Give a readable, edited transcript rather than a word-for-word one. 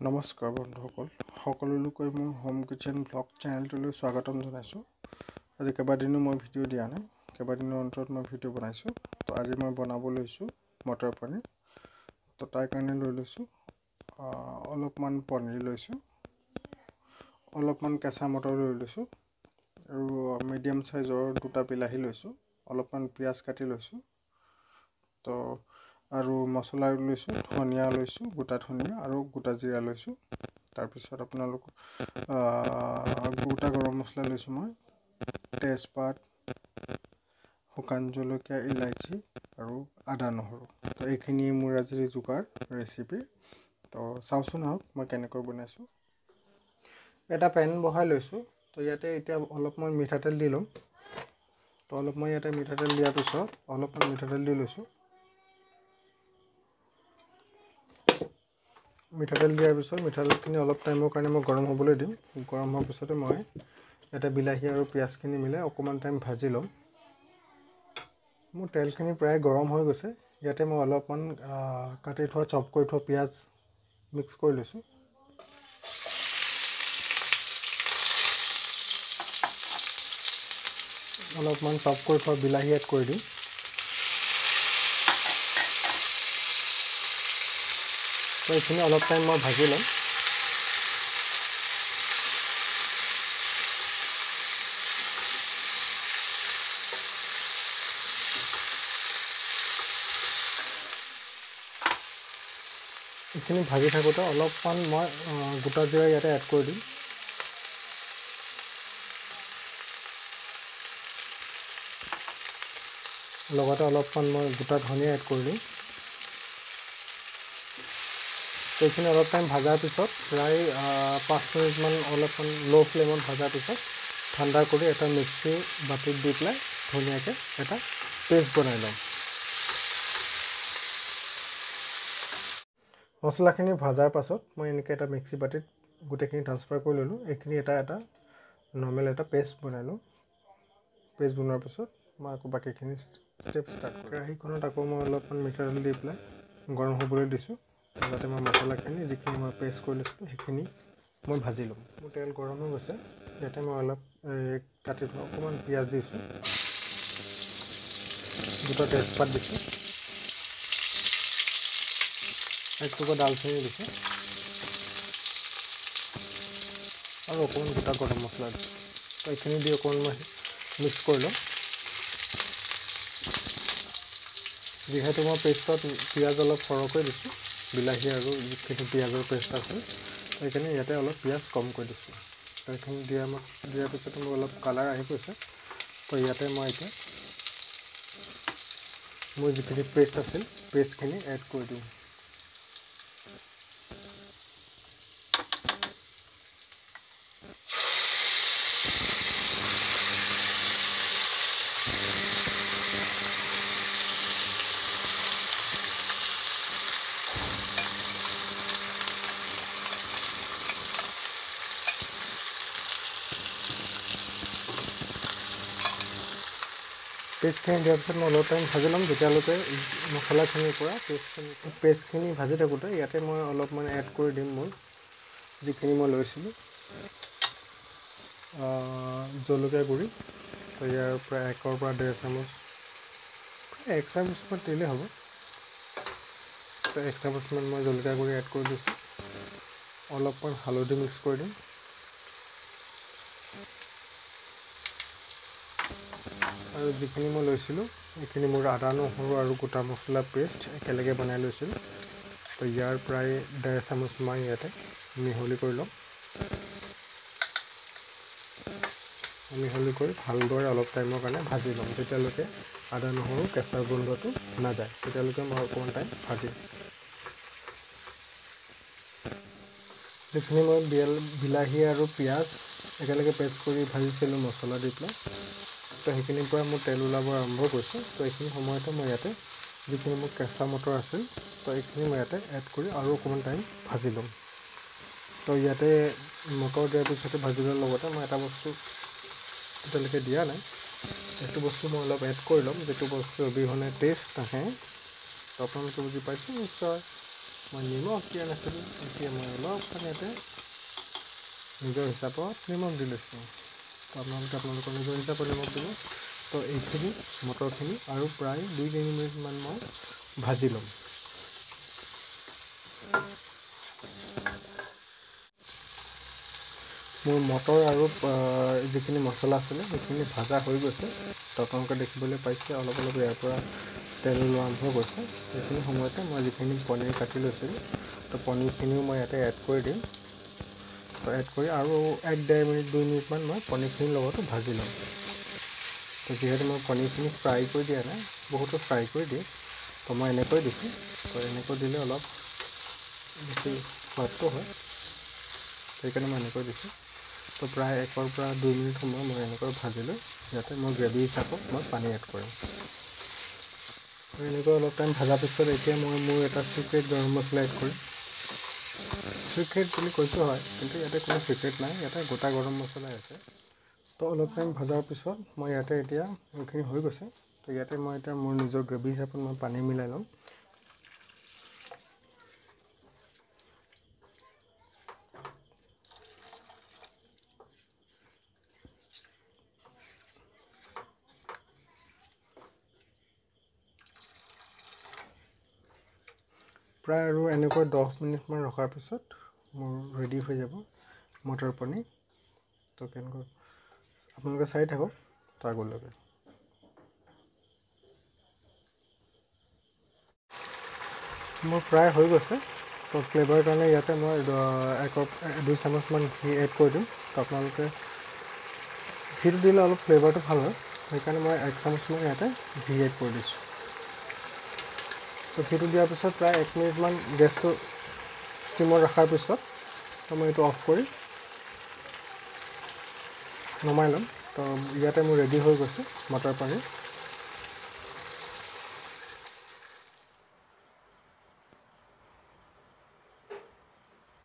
নমস্কাৰ বন্ধুসকল, সকলোলৈ মোৰ হোম কিচেন ব্লগ চেনেলটোলৈ স্বাগতম জনাইছোঁ। আজি কেইবাদিনো মই ভিডিঅ' দিয়া নাই, কেইবাদিনৰ অন্তৰত মই ভিডিঅ' বনাইছোঁ। তো আজি মই বনাব লৈছোঁ মটৰ পনীৰ। তো তাৰ কাৰণে লৈ লৈছোঁ অলপমান পনীৰ লৈছোঁ, অলপমান কেঁচা মটৰ লৈ লৈছোঁ আৰু মিডিয়াম চাইজৰ দুটা বিলাহী লৈছোঁ, অলপমান পিঁয়াজ কাটি লৈছোঁ। তো আৰু মছলা লৈছোঁ, ধনিয়া লৈছোঁ, গোটা ধনিয়া আৰু গোটা জিৰা লৈছোঁ। তাৰপিছত আপোনালোক গোটা গৰম মছলা লৈছোঁ মই, তেজপাত, শুকান জলকীয়া, ইলাইচি আৰু আদা নহৰু। তো এইখিনিয়ে মোৰ আজিৰ যোগাৰ ৰেচিপি। তো চাওঁচোন আহক মই কেনেকৈ বনাইছোঁ। এটা পেন বহাই লৈছোঁ। তো ইয়াতে এতিয়া অলপ মই মিঠাতেল দি ল'ম। তো অলপ মই ইয়াতে মিঠাতেল দিয়াৰ পিছত অলপমান মিঠাতেল দি লৈছোঁ। মিঠাতেল দিয়াৰ পিছত মিঠাতেলখিনি অলপ টাইমৰ কাৰণে মই গৰম হ'বলৈ দিম। গৰম হোৱাৰ পিছতে মই ইয়াতে বিলাহী আৰু পিঁয়াজখিনি মিলাই অকণমান টাইম ভাজি ল'ম। মোৰ তেলখিনি প্ৰায় গৰম হৈ গৈছে। ইয়াতে মই অলপমান কাটি থোৱা চপ কৰি থোৱা পিঁয়াজ মিক্স কৰি লৈছোঁ। অলপমান চপ কৰি থোৱা বিলাহী এড কৰি দিম। তো এইখিনি অলপ টাইম মই ভাজি ল'ম। এইখিনি ভাজি থাকোঁতে অলপমান মই গোটা জিৰা ইয়াতে এড কৰি দিম। লগতে অলপমান মই গোটা ধনিয়া এড কৰি দিম। এইখিনি অলপ টাইম ভাজাৰ পিছত প্ৰায় 5 মিনিটমান অলপমান ল' ফ্লেমত ভাজাৰ পিছত ঠাণ্ডা কৰি এটা মিক্সি বাতিত দি পেলাই ধুনীয়াকৈ এটা পেষ্ট বনাই ল'ম। মছলাখিনি ভাজাৰ পাছত মই এনেকৈ এটা মিক্সি বাতিত গোটেইখিনি ট্ৰান্সফাৰ কৰি ল'লোঁ। এইখিনি এটা নৰ্মেল এটা পেষ্ট বনাই লওঁ। পেষ্ট বনোৱাৰ পিছত মই আকৌ বাকীখিনি ষ্টেপ ষ্টাৰ্ট কৰোঁ। কেৰাহীখনত আকৌ মই অলপমান মিঠাতেল দি পেলাই গৰম হ'বলৈ দিছোঁ, যাতে মই মছলাখিনি যিখিনি মই পেষ্ট কৰি লৈছিলোঁ সেইখিনি মই ভাজি ল'ম। মোৰ তেল গৰম হৈ গৈছে। ইয়াতে মই অলপ কাটি থোৱা অকণমান পিঁয়াজ দিছোঁ, দুটা তেজপাত দিছোঁ, এক টুকুৰা দালচেনি দিছোঁ আৰু অকণমান গোটা গৰম মছলা দিছোঁ। তো এইখিনি দি অকণমান মিক্স কৰি ল'ম। যিহেতু মই পেষ্টত পিঁয়াজ অলপ সৰহকৈ দিছোঁ, বিলাহী আৰু যিখিনি পিঁয়াজৰ পেষ্ট আছিল, সেইকাৰণে ইয়াতে অলপ পিঁয়াজ কমকৈ দিছোঁ। তো এইখিনি দিয়াৰ পিছতে মোৰ অলপ কালাৰ আহি গৈছে। তো ইয়াতে মই এতিয়া মোৰ যিখিনি পেষ্ট আছিল পেষ্টখিনি এড কৰি দিওঁ। পেষ্টখিনি দিয়াৰ পিছত মই অলপ টাইম ভাজি ল'ম, যেতিয়ালৈকে মছলাখিনিৰ পৰা পেষ্টখিনি ভাজি থাকোঁতে ইয়াতে মই অলপমান এড কৰি দিম মোৰ যিখিনি মই লৈছিলোঁ জলকীয়া গুড়ি। তো ইয়াৰ পৰা 1 পৰা 1.5 চামুচ, 1 চামুচমান দিলেই হ'ব। তো 1 চামুচমান মই জলকীয়া গুড়ি এড কৰি দিছোঁ। অলপমান হালধি মিক্স কৰি দিম। আৰু যিখিনি মই লৈছিলোঁ এইখিনি মোৰ আদা নহৰু আৰু গোটা মছলা পেষ্ট একেলগে বনাই লৈছিলোঁ। তো ইয়াৰ প্ৰায় 1.5 চামুচ মই ইয়াতে মিহলি কৰি ল'ম। মিহলি কৰি ভালদৰে অলপ টাইমৰ কাৰণে ভাজি ল'ম, যেতিয়ালৈকে আদা নহৰু কেঁচা গোন্ধটো নাযায়, তেতিয়ালৈকে মই অকণমান টাইম ভাজিম। যিখিনি মই বিলাহী আৰু পিঁয়াজ একেলগে পেষ্ট কৰি ভাজিছিলোঁ মছলা দি পেলাই, তো সেইখিনিৰ পৰা মোৰ তেল ওলাব আৰম্ভ কৰিছে। তো এইখিনি সময়তে মই ইয়াতে যিখিনি মোৰ কেঁচা মটৰ আছিল, তো এইখিনি মই ইয়াতে এড কৰি আৰু অকণমান টাইম ভাজি ল'ম। তো ইয়াতে মটৰ দিয়াৰ পিছতে ভাজি লোৱাৰ লগতে মই এটা বস্তু এতিয়ালৈকে দিয়া নাই, সেইটো বস্তু মই অলপ এড কৰি ল'ম, যিটো বস্তু অবিহনে টেষ্ট নাহে। তো আপোনালোকে বুজি পাইছে নিশ্চয়। মই নিমখ দিয়া নাছিলোঁ, এতিয়া মই অলপমান ইয়াতে নিজৰ হিচাপত নিমখ দি লৈছোঁ। তো আপোনালোকৰ নিজৰ হিচাপত নিমখ দিব। তো এইখিনি মটৰখিনি আৰু প্ৰায় 2-3 মিনিটমান মই ভাজি ল'ম। মোৰ মটৰ আৰু যিখিনি মছলা আছিলে সেইখিনি ভাজা হৈ গৈছে। তো আপোনালোকে দেখিবলৈ পাইছে অলপ ইয়াৰ পৰা তেল ওলোৱা আৰম্ভ কৰিছে। সেইখিনি সময়তে মই যিখিনি পনীৰ কাটি লৈছিলোঁ, তো পনীৰখিনিও মই ইয়াতে এড কৰি দিম। তো এড কৰি আৰু 1-1.5 মিনিট 2 মিনিটমান মই পনীৰখিনিৰ লগতো ভাজি ল'ম। তো যিহেতু মই পনীৰখিনি ফ্ৰাই কৰি দিয়া নাই, বহুতো ফ্ৰাই কৰি দিয়ে, তো মই এনেকৈ দিছোঁ। তো এনেকৈ দিলে অলপ বেছি সোৱাদটো হয়, সেইকাৰণে মই এনেকৈ দিছোঁ। তো প্ৰায় 1 পৰা 2 মিনিট সময় মই এনেকৈ ভাজি লৈ যাতে মই গ্ৰেভি হিচাপত মই পানী এড কৰিম। তো এনেকৈ অলপ টাইম ভজাৰ পিছত এতিয়া মই মোৰ এটা চিক্ৰেট গৰম মছলা এড কৰিম। চিক্ৰেট বুলি কৈছোঁ হয়, কিন্তু ইয়াতে কোনো চিক্ৰেট নাই, ইয়াতে গোটা গৰম মছলাই আছে। তো অলপ টাইম ভজাৰ পিছত মই ইয়াতে এতিয়া এইখিনি হৈ গৈছে। তো ইয়াতে মই এতিয়া মোৰ নিজৰ গ্ৰেভি হিচাপত মই পানী মিলাই ল'ম। প্ৰায় আৰু এনেকৈ 10 মিনিটমান ৰখাৰ পিছত মোৰ ৰেডি হৈ যাব মটৰ পনীৰ। তো কেনেকৈ আপোনালোকে চাই থাকক তো আগলৈকে। মোৰ প্ৰায় হৈ গৈছে। তো ফ্লেভাৰৰ কাৰণে ইয়াতে মই 1-2 চামুচমান ঘি এড কৰি দিম। তো আপোনালোকে ঘিটো দিলে অলপ ফ্লেভাৰটো ভাল হয়, সেইকাৰণে মই 1 চামুচমান ইয়াতে ঘি এড কৰি দিছোঁ। তো ঘিটো দিয়াৰ পিছত প্ৰায় 1 মিনিটমান গেছটো ষ্টিমত ৰখাৰ পিছত মই এইটো অফ কৰি নমাই ল'ম। তো ইয়াতে মোৰ ৰেডি হৈ গৈছে মটৰ পনীৰ।